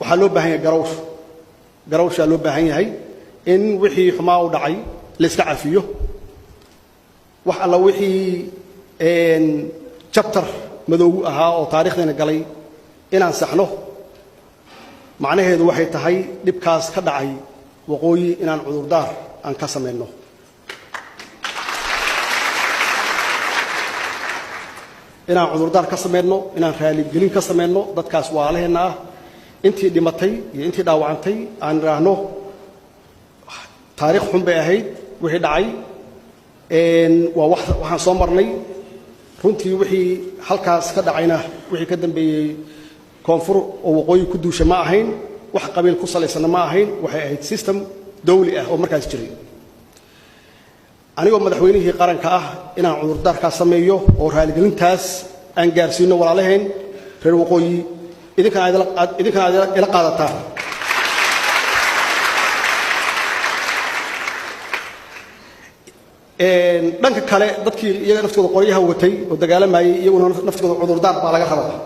waxaa loo baahan yahay garawsha loo baahan yahay in wixii xumaa u dhacay la iska cafiyo wax alla wixii chapter madow ahaa oo taariikhdeena galay inaan saxno macnaheedu waxay tahay dhibkaas ka dhacay waqooyi inaan cudurdaar aan ka sameeyno inaan cudurdaar ka sameeyno inaan raali gelin ka sameeyno dadkaas waalaheena ah intii dhimatay iyo intii dhaawacantay aan raahno taariikh xun bay ahayd wixii dhacay waa waxaan soo marnay runtii wixii halkaas ka dhacayna wixii ka dambeeyay koonfur oo waqooyi ku duusha ma ahayn wax qabiil ku salaysan ma ahayn waxay ahayd system dawli ah oo markaas jiray anigoo madaxweynihii qaranka ah inaan cudurdaar ka sameeyo oo raali gelintaas aan gaarsiino walaalaheen reer waqooyi idinka ila qaadataan dhanka kale dadkii iyaga naftooda qoryaha watay oo dagaalamayay iyaguna naftooda cudurdaar baa laga rabaa